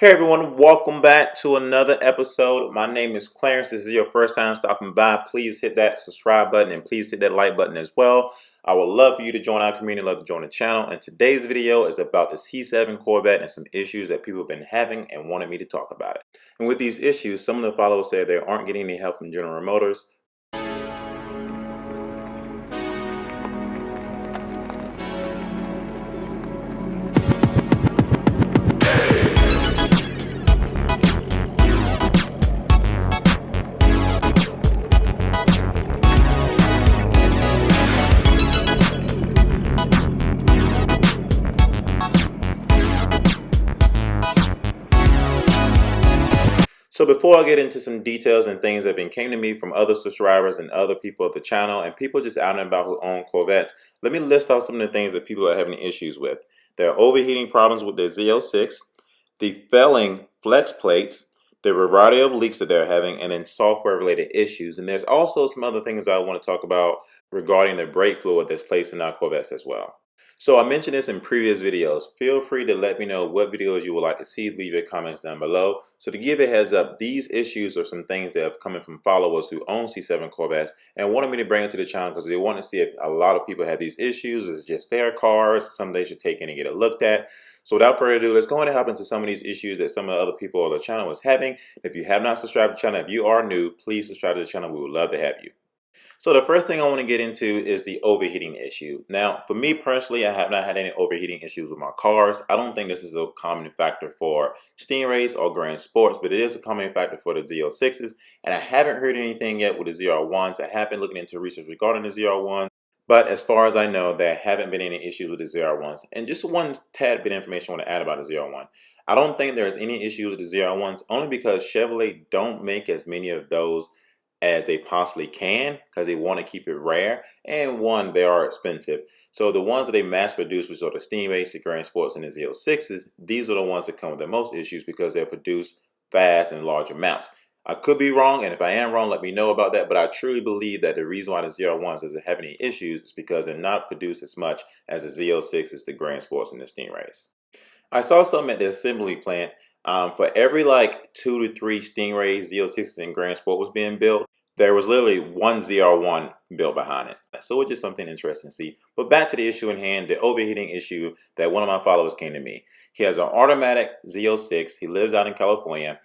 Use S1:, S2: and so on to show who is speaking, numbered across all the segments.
S1: Hey everyone, welcome back to another episode. My name is Clarence. This is your first time stopping by. Please hit that subscribe button and please hit that like button as well. I would love for you to join our community, love to join the channel. And today's video is about the C7 Corvette and some issues that people have been having and wanted me to talk about it. And with these issues, some of the followers said they aren't getting any help from General Motors. So before I get into some details and things that came to me from other subscribers and other people of the channel and people just out and about who own Corvettes, let me list out some of the things that people are having issues with. There are overheating problems with their Z06, the failing flex plates, the variety of leaks that they're having, and then software related issues. And there's also some other things I want to talk about regarding the brake fluid that's placed in our Corvettes as well. So I mentioned this in previous videos. Feel free to let me know what videos you would like to see. Leave your comments down below. So to give a heads up, these issues are some things that have come in from followers who own C7 Corvettes and wanted me to bring it to the channel because they want to see if a lot of people have these issues. Is it just their cars? Something they should take in and get it looked at. So without further ado, let's go ahead and hop into some of these issues that some of the other people on the channel is having. If you have not subscribed to the channel, if you are new, please subscribe to the channel. We would love to have you. So the first thing I want to get into is the overheating issue. Now, for me personally, I have not had any overheating issues with my cars. I don't think this is a common factor for Stingrays or Grandsports, but it is a common factor for the Z06s. And I haven't heard anything yet with the ZR1s. I have been looking into research regarding the ZR1. But as far as I know, there haven't been any issues with the ZR1s. And just one tad bit of information I want to add about the ZR1. I don't think there's any issue with the ZR1s only because Chevrolet don't make as many of those as they possibly can because they want to keep it rare, and one, they are expensive. So the ones that they mass produce, which are the Stingrays, the Grandsports, and the Z06s, these are the ones that come with the most issues because they're produced fast in large amounts. I could be wrong, and if I am wrong, let me know about that, but I truly believe that the reason why the ZR1s doesn't have any issues is because they're not produced as much as the Z06s, the Grandsports, and the Stingrays. I saw something at the assembly plant. For every like 2 to 3 Stingrays, Z06s, and Grandsport was being built, there was literally one ZR1 built behind it. So it's just something interesting to see. But back to the issue in hand, the overheating issue that one of my followers came to me. He has an automatic Z06. He lives out in California.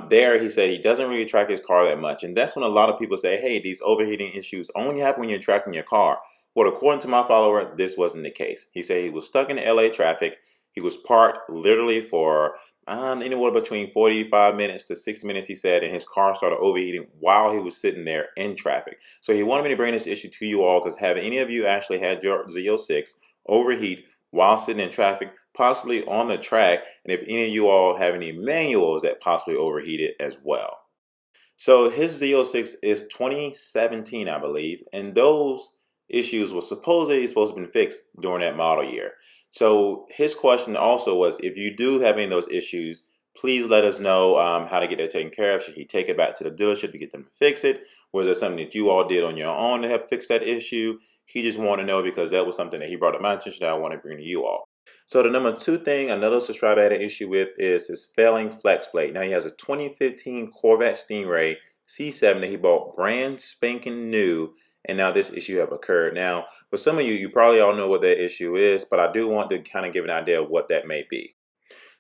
S1: There, he said he doesn't really track his car that much. And that's when a lot of people say, hey, these overheating issues only happen when you're tracking your car. Well, according to my follower, this wasn't the case. He said he was stuck in LA traffic. He was parked literally for anywhere between 45 minutes to 60 minutes, he said, and his car started overheating while he was sitting there in traffic. So he wanted me to bring this issue to you all because have any of you actually had your Z06 overheat while sitting in traffic, possibly on the track, and if any of you all have any manuals that possibly overheated as well. So his Z06 is 2017, I believe, and those issues were supposedly supposed to have been fixed during that model year. So his question also was, if you do have any of those issues, please let us know how to get that taken care of. Should he take it back to the dealership to get them to fix it? Was there something that you all did on your own to help fix that issue? He just wanted to know because that was something that he brought to my attention that I want to bring to you all. So the number 2 thing another subscriber had an issue with is his failing flex plate. Now he has a 2015 Corvette Stingray C7 that he bought brand spanking new, and now this issue have occurred. Now, for some of you, you probably all know what that issue is, but I do want to kind of give an idea of what that may be.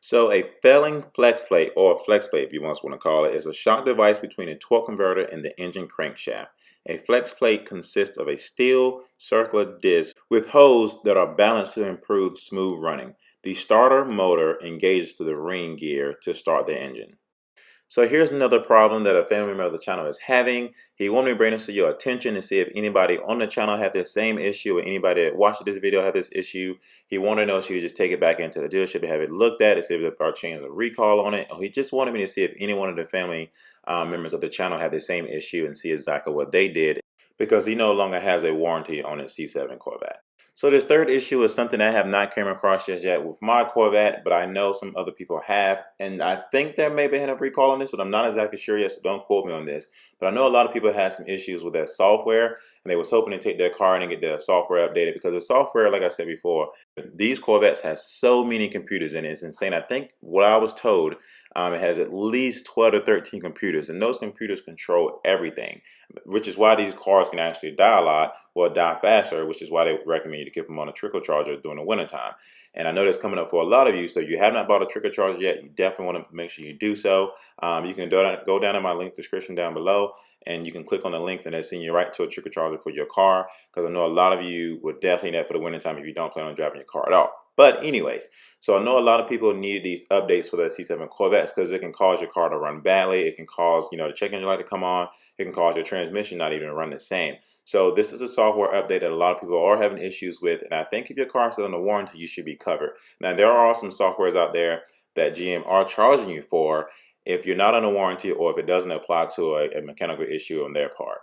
S1: So a failing flex plate, or flex plate if you want to call it, is a shock device between a torque converter and the engine crankshaft. A flex plate consists of a steel circular disc with holes that are balanced to improve smooth running. The starter motor engages to the ring gear to start the engine. So here's another problem that a family member of the channel is having. He wanted me to bring this to your attention and see if anybody on the channel had this same issue or anybody that watched this video had this issue. He wanted to know if she could just take it back into the dealership and have it looked at and see if there are chances of recall on it. Or he just wanted me to see if any one of the family members of the channel had the same issue and see exactly what they did, because he no longer has a warranty on his C7 Corvette. So this third issue is something I have not come across just yet with my Corvette, but I know some other people have, and I think there may be a recall on this, but I'm not exactly sure yet, so don't quote me on this. But I know a lot of people had some issues with their software, and they was hoping to take their car in and get their software updated, because the software, like I said before, These Corvettes have so many computers in it. It's insane. I think what I was told, it has at least 12 to 13 computers, and those computers control everything, which is why these cars can actually die a lot or die faster, which is why they recommend you to keep them on a trickle charger during the wintertime. And I know that's coming up for a lot of you, so if you have not bought a trickle charger yet, you definitely want to make sure you do so. You can go down in my link description down below, and you can click on the link and it'll send you right to a trickle charger for your car, because I know a lot of you would definitely need that for the wintertime if you don't plan on driving your car at all. But anyways, so I know a lot of people needed these updates for the C7 Corvettes because it can cause your car to run badly. It can cause, the check engine light to come on. It can cause your transmission not even to run the same. So this is a software update that a lot of people are having issues with. And I think if your car is still under warranty, you should be covered. Now, there are some softwares out there that GM are charging you for if you're not under warranty or if it doesn't apply to a mechanical issue on their part.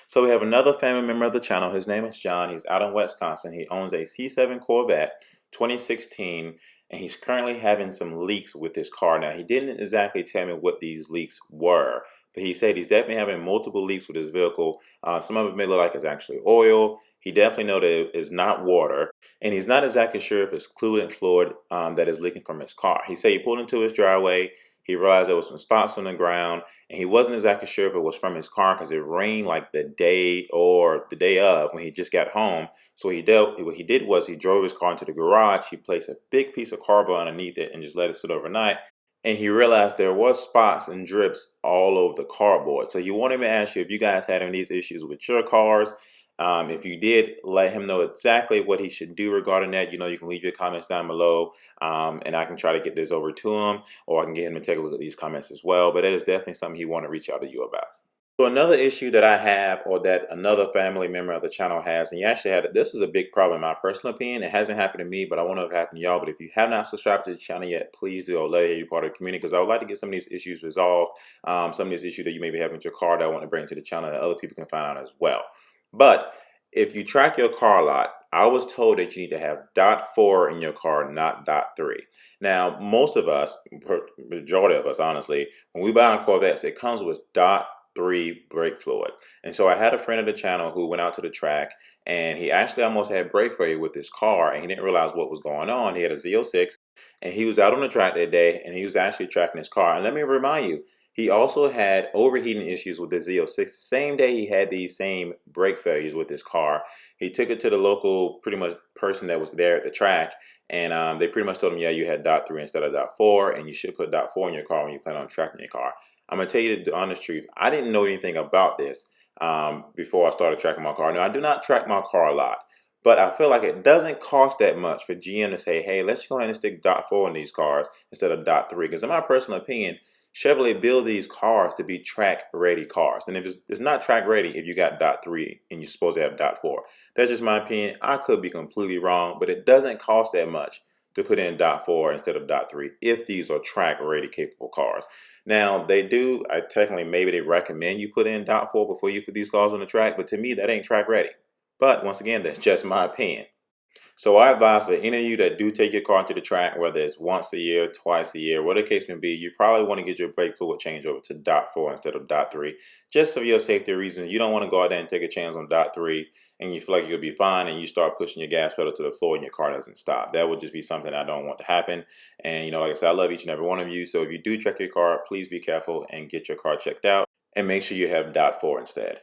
S1: So we have another family member of the channel. His name is John. He's out in Wisconsin. He owns a C7 Corvette 2016, and he's currently having some leaks with his car. Now, he didn't exactly tell me what these leaks were, but he said he's definitely having multiple leaks with his vehicle. Some of it may look like it's actually oil. He definitely knows that it is not water, and he's not exactly sure if it's coolant fluid that is leaking from his car. He said he pulled into his driveway. He realized there was some spots on the ground, and he wasn't exactly sure if it was from his car because it rained like the day or the day of when he just got home. So what he did was he drove his car into the garage. He placed a big piece of cardboard underneath it and just let it sit overnight. And he realized there was spots and drips all over the cardboard. So he wanted me to ask you if you guys had any of these issues with your cars. If you did, let him know exactly what he should do regarding that. You can leave your comments down below, and I can try to get this over to him, or I can get him to take a look at these comments as well. But it is definitely something he want to reach out to you about. So another issue that I have, or that another family member of the channel has, and you actually had, this is a big problem in my personal opinion. It hasn't happened to me, but I want to know if it happened to y'all. But if you have not subscribed to the channel yet, please do. I'll let you be part of the community, because I would like to get some of these issues resolved. Some of these issues that you may be having with your car that I want to bring to the channel that other people can find out as well. But if you track your car a lot, I was told that you need to have .4 in your car, not .3. Now, most of us, majority of us, honestly, when we buy on Corvettes, it comes with .3 brake fluid. And so I had a friend of the channel who went out to the track, and he actually almost had brake failure with his car, and he didn't realize what was going on. He had a Z06, and he was out on the track that day, and he was actually tracking his car. And let me remind you, he also had overheating issues with the Z06. Same day he had these same brake failures with his car. He took it to the local pretty much person that was there at the track, and they pretty much told him, yeah, you had .3 instead of .4, and you should put .4 in your car when you plan on tracking your car. I'm going to tell you the honest truth. I didn't know anything about this before I started tracking my car. Now, I do not track my car a lot, but I feel like it doesn't cost that much for GM to say, hey, let's go ahead and stick .4 in these cars instead of .3. Because in my personal opinion, Chevrolet build these cars to be track-ready cars. And if it's not track-ready if you got .3 and you're supposed to have .4. That's just my opinion. I could be completely wrong, but it doesn't cost that much to put in .4 instead of .3 if these are track-ready capable cars. Now, they do, technically, maybe they recommend you put in .4 before you put these cars on the track, but to me, that ain't track-ready. But once again, that's just my opinion. So I advise for any of you that do take your car to the track, whether it's once a year, twice a year, whatever the case may be, you probably want to get your brake fluid changed over to .4 instead of .3, just for your safety reasons. You don't want to go out there and take a chance on .3 and you feel like you'll be fine and you start pushing your gas pedal to the floor and your car doesn't stop. That would just be something I don't want to happen. And like I said, I love each and every one of you. So if you do check your car, please be careful and get your car checked out and make sure you have .4 instead.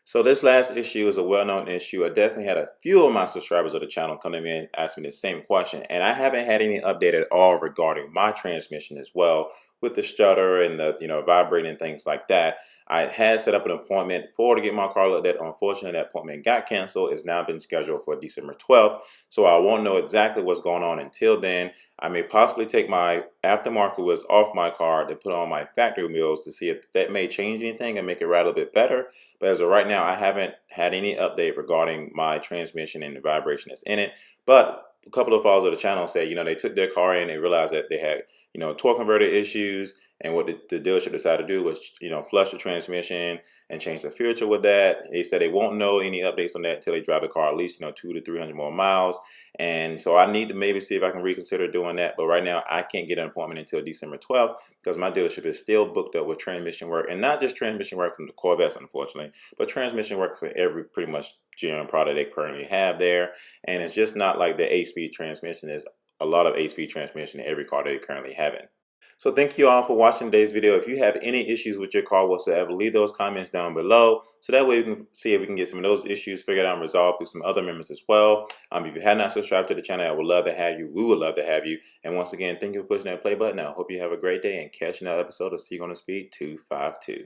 S1: So this last issue is a well-known issue. I definitely had a few of my subscribers of the channel come to me and ask me the same question. And I haven't had any update at all regarding my transmission as well, with the stutter and the vibrating and things like that. I had set up an appointment to get my car looked at. Unfortunately, that appointment got canceled. It's now been scheduled for December 12th. So I won't know exactly what's going on until then. I may possibly take my aftermarket wheels off my car to put on my factory wheels to see if that may change anything and make it ride a little bit better. But as of right now, I haven't had any update regarding my transmission and the vibration that's in it. But a couple of followers of the channel said, they took their car in and realized that they had, torque converter issues And what the dealership decided to do was, flush the transmission and change the filter with that. They said they won't know any updates on that until they drive the car at least, 200 to 300 more miles. And so I need to maybe see if I can reconsider doing that. But right now I can't get an appointment until December 12th because my dealership is still booked up with transmission work, and not just transmission work from the Corvettes, unfortunately, but transmission work for every pretty much GM product they currently have there. And it's just not like the 8-speed transmission. There's a lot of 8-speed transmission in every car they currently have in. So thank you all for watching today's video. If you have any issues with your car whatsoever, leave those comments down below. So that way we can see if we can get some of those issues figured out and resolved through some other members as well. If you have not subscribed to the channel, I would love to have you. We would love to have you. And once again, thank you for pushing that play button. I hope you have a great day and catch another episode of Seek on the Speed 252.